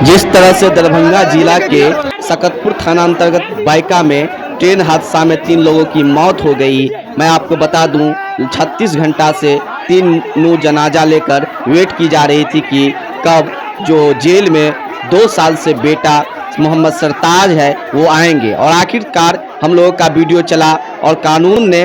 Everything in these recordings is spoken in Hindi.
जिस तरह से दरभंगा जिला के सकतपुर थाना अंतर्गत बाइका में ट्रेन हादसा में 3 लोगों की मौत हो गई। मैं आपको बता दूं 36 घंटा से 3 जनाजा लेकर वेट की जा रही थी कि कब जो जेल में 2 साल से बेटा मोहम्मद सरताज है वो आएंगे, और आखिरकार हम लोगों का वीडियो चला और कानून ने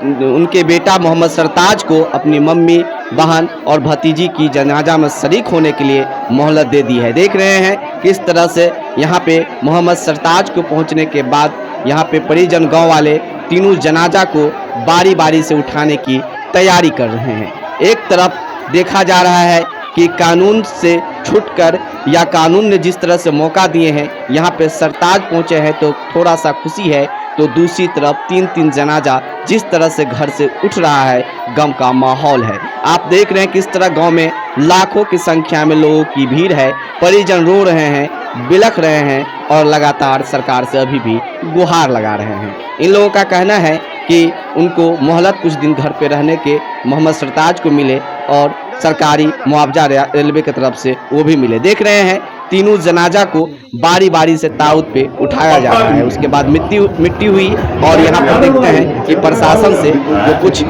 उनके बेटा मोहम्मद सरताज को अपनी मम्मी, बहन और भतीजी की जनाजा में शरीक होने के लिए मोहलत दे दी है। देख रहे हैं किस तरह से यहाँ पे मोहम्मद सरताज को पहुँचने के बाद यहाँ पे परिजन गांव वाले तीनों जनाजा को बारी बारी से उठाने की तैयारी कर रहे हैं। एक तरफ देखा जा रहा है कि कानून से छूटकर या कानून ने जिस तरह से मौका दिए हैं यहाँ पे सरताज पहुँचे हैं तो थोड़ा सा खुशी है, तो दूसरी तरफ 3 जनाजा जिस तरह से घर से उठ रहा है, गम का माहौल है। आप देख रहे हैं किस तरह गांव में लाखों की संख्या में लोगों की भीड़ है, परिजन रो रहे हैं, बिलख रहे हैं और लगातार सरकार से अभी भी गुहार लगा रहे हैं। इन लोगों का कहना है कि उनको मोहलत कुछ दिन घर पे रहने के मोहम्मद सरताज को मिले और सरकारी मुआवजा रेलवे की तरफ से वो भी मिले। देख रहे हैं तीनों जनाजा को बारी बारी से ताऊत पे उठाया जा रहा है। उसके बाद मिट्टी हुई और यहाँ पर देखते हैं कि प्रशासन से जो कुछ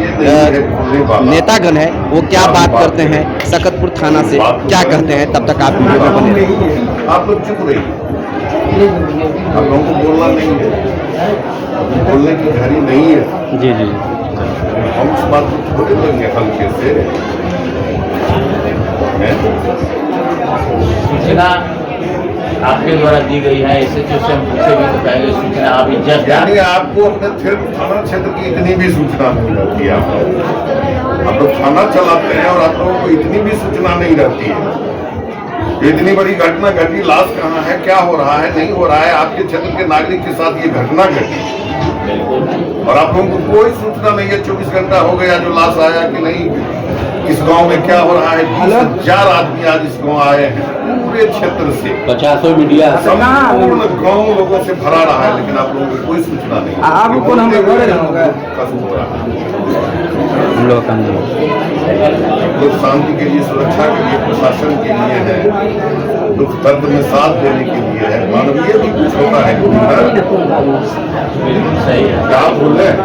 नेतागण है वो क्या बात करते हैं, सकतपुर थाना से क्या कहते हैं। तब तक आप वीडियो में बने रहिए। आप लोग चुप रहिए, आप लोगों को बोलना नहीं है, बोलने की घड़ी नहीं है। जी जी, हम इस बात को थोड़े लेंगे हल्के से। सूचना आपके द्वारा दी गई है, SHO से हम पूछे भी तो कहेंगे सूचना अभी जस्ट यानी आपको अपने थाना क्षेत्र की इतनी भी सूचना नहीं रहती है। आप लोग थाना चलाते हैं और आप लोगों को इतनी भी सूचना नहीं रहती है। इतनी बड़ी घटना घटी, लाश कहाँ है, क्या हो रहा है, नहीं हो रहा है, आपके क्षेत्र के नागरिक के साथ ये घटना घटी और आप लोगों को कोई सूचना नहीं है। 24 घंटा हो गया जो लाश आया कि नहीं, इस गांव में क्या हो रहा है। 20,000 आदमी आज इस गांव आए हैं, पूरे क्षेत्र से 50 मीडिया संपूर्ण गांव लोगों से भरा रहा है, लेकिन आप लोगों को कोई सूचना नहीं। हम लोग का लोग शांति के लिए, सुरक्षा के लिए, प्रशासन के लिए है, दुख दर्द में साथ देने के लिए है, मानवीय भी कुछ होता है। क्या बोल रहे हैं,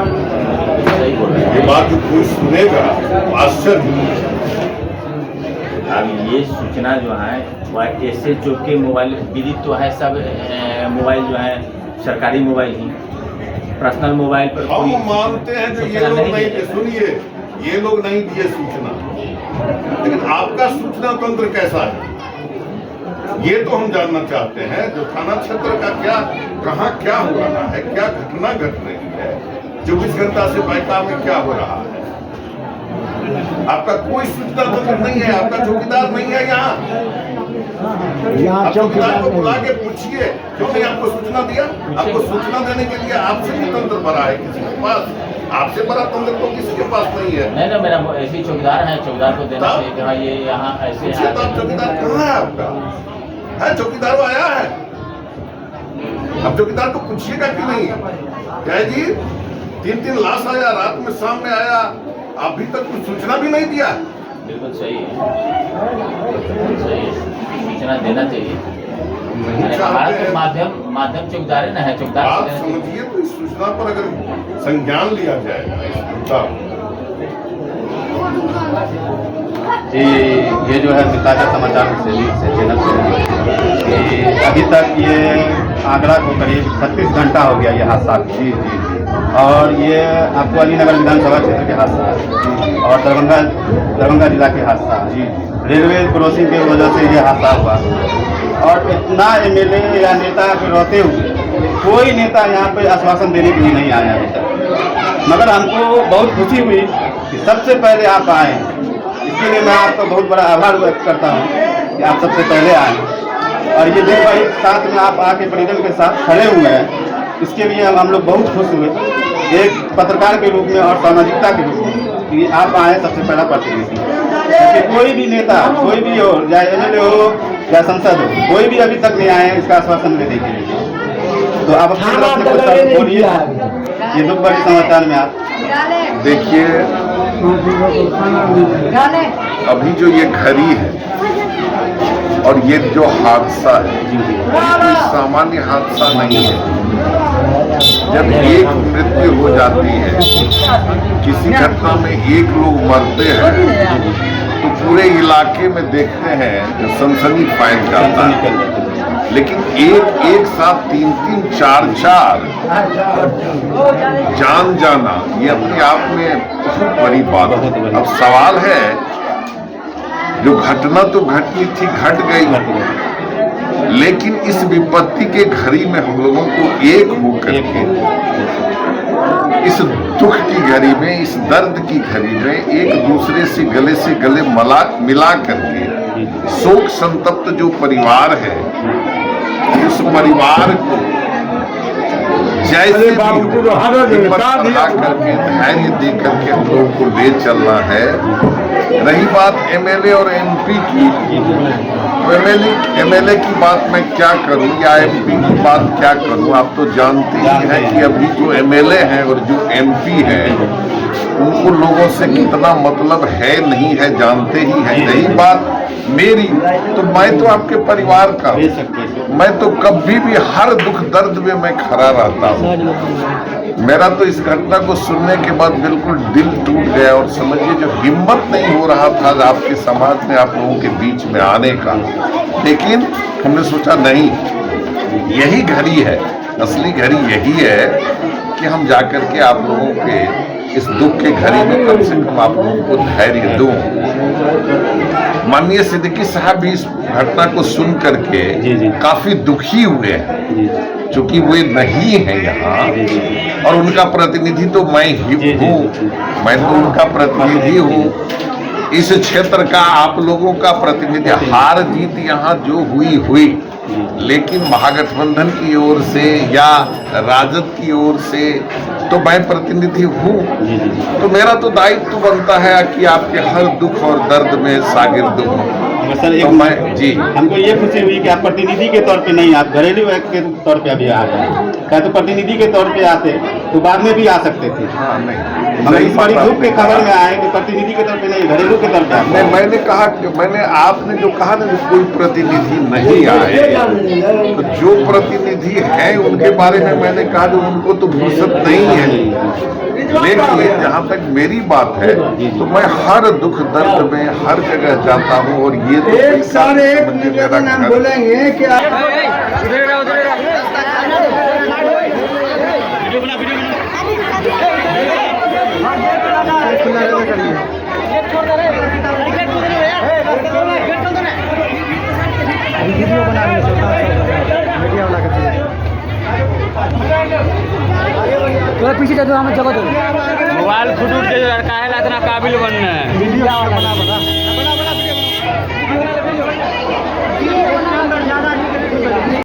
ये बात जो कोई सुनेगा आश्चर्य। अब ये सूचना जो है वह SHO के मोबाइल विदित तो है, सब मोबाइल जो है सरकारी मोबाइल ही, पर्सनल मोबाइल पर हम मानते हैं जो ये लोग नहीं दिए, सुनिए, ये लोग नहीं दिए सूचना, लेकिन आपका सूचना तंत्र कैसा है ये तो हम जानना चाहते हैं। जो थाना क्षेत्र का क्या, कहाँ क्या हो रहा है, क्या घटना घट रही है, 24 घंटा से बाइका में क्या हो रहा है, आपका कोई सूचना तंत्र नहीं है। आपका चौकीदार नहीं है यहाँ, चौकीदार को बुला के पूछिए क्यों नहीं आपको सूचना दिया। आपको सूचना देने के लिए आपसे भी तंत्र बड़ा है किसी के पास, आपसे बड़ा तंत्र तो किसी के पास नहीं है। नहीं ना, मेरा ऐसे चौकीदार है, चौकीदार को देना चाहिए कि हाँ ये यहाँ ऐसे है। तो चौकीदार कहाँ है आपका? है चौकीदार वो आया है, अब चौकीदार को पूछिएगा कि नहीं। क्या जी 3 लाश आया, रात में सामने आया, अभी तक कुछ सूचना भी नहीं दिया। बिल्कुल सही है, सही है, सूचना देना चाहिए। हमारा तो माध्यम चौकीदार है ना, है चौकीदार। आप समझिए तो इस सूचना पर अगर संज्ञान लिया जाएगा इस मुद्दा जी, ये जो है ताजा समाचार से चैनल से अभी तक ये आगरा को करीब 36 घंटा हो गया ये हादसा। जी जी, और ये आपको अलीनगर विधानसभा क्षेत्र के हादसा है और दरभंगा जिला के हादसा। जी, रेलवे क्रॉसिंग की वजह से ये हादसा हुआ और इतना MLA या नेता के रहते हुए कोई नेता यहाँ पे आश्वासन देने के लिए नहीं आया अभी तक। मगर हमको बहुत खुशी हुई कि सबसे पहले आप आए, इसके लिए मैं आपका बहुत बड़ा आभार व्यक्त करता हूँ कि आप सबसे पहले आए और ये दिन भाई साथ में आप आके परिजन के साथ खड़े हुए हैं, इसके लिए हम लोग बहुत खुश हुए एक पत्रकार के रूप में और सामाजिकता के रूप में कि आप आए सबसे पहला प्रतिनिधि। क्योंकि कोई भी नेता, कोई भी हो, चाहे MLA हो या संसद हो, कोई भी अभी तक नहीं आए हैं इसका आश्वासन देने के लिए। तो आप अपनी तरफ से कुछ बोलिए, ये दुख भरे समाचार में आप देखिए। अभी जो ये घड़ी है और ये जो हादसा है कोई सामान्य हादसा नहीं है। जब एक मृत्यु हो जाती है, किसी घटना में एक लोग मरते हैं, तो पूरे इलाके में देखते हैं सनसनी फैल जाता है। लेकिन एक साथ 3 4 जान जाना, ये अपने आप में बहुत बड़ी बात है। अब सवाल है, जो घटना तो घटनी थी, घट गई, लेकिन इस विपत्ति के घड़ी में हम लोगों को एक होकर के इस दुख की घड़ी में, इस दर्द की घड़ी में एक दूसरे से गले मिला करके शोक संतप्त जो परिवार है, उस परिवार को जैसे भी हिम्मत बढ़ा करके, धैर्य दे करके हम लोगों को ले चलना है। रही बात एमएलए और एमपी की, तो एमएलए की बात मैं क्या करूं या एमपी की बात क्या करूं? आप तो जानते ही हैं कि अभी जो एमएलए हैं और जो एमपी हैं, उनको लोगों से कितना मतलब है नहीं है जानते ही हैं। रही बात मेरी, तो मैं तो आपके परिवार का हूं, मैं तो कभी भी हर दुख दर्द में मैं खड़ा रहता हूं। मेरा तो इस घटना को सुनने के बाद बिल्कुल दिल टूट गया, और समझिए जो हिम्मत नहीं हो रहा था आपके समाज में आप लोगों के बीच में आने का, लेकिन हमने सोचा नहीं, यही घड़ी है, असली घड़ी यही है कि हम जाकर के आप लोगों के इस दुख के घड़ी में कम से कम आप लोगों को धैर्य दूं। माननीय सिद्दीकी साहब भी इस घटना को सुन करके काफी दुखी हुए हैं, चूंकि वे नहीं है यहाँ, और उनका प्रतिनिधि तो मैं ही हूँ, मैं तो उनका प्रतिनिधि हूँ, इस क्षेत्र का आप लोगों का प्रतिनिधि। हार जीत यहाँ जो हुई, लेकिन महागठबंधन की ओर से या राजद की ओर से तो मैं प्रतिनिधि हूँ, तो मेरा तो दायित्व बनता है कि आपके हर दुख और दर्द में शागिर्द हूँ। सर एक मैं जी, हमको ये खुशी हुई कि आप प्रतिनिधि के तौर पे नहीं, आप घरेलू व्यक्ति के तौर पे अभी आ गए। क्या तो प्रतिनिधि के तौर पे आते तो बाद में भी आ सकते थे। हाँ, नहीं हम इस बड़ी दुख के खबर में आए कि प्रतिनिधि के तौर पे नहीं, घरेलू के तौर पे आते। मैंने कहा कि आपने जो कहा ना, कोई प्रतिनिधि नहीं आए, तो जो प्रतिनिधि हैं उनके बारे में मैंने कहा जो उनको तो फुर्सत नहीं है। लेकिन जहाँ तक मेरी बात है, तो मैं हर दुख दर्द में हर जगह जाता हूँ, और ये तो एक सारे एक मेरा नाम बोलेंगे कि पीछे हमें जगह दो मोबाइल फुटूट के लड़का है, इतना काबिल बनना है।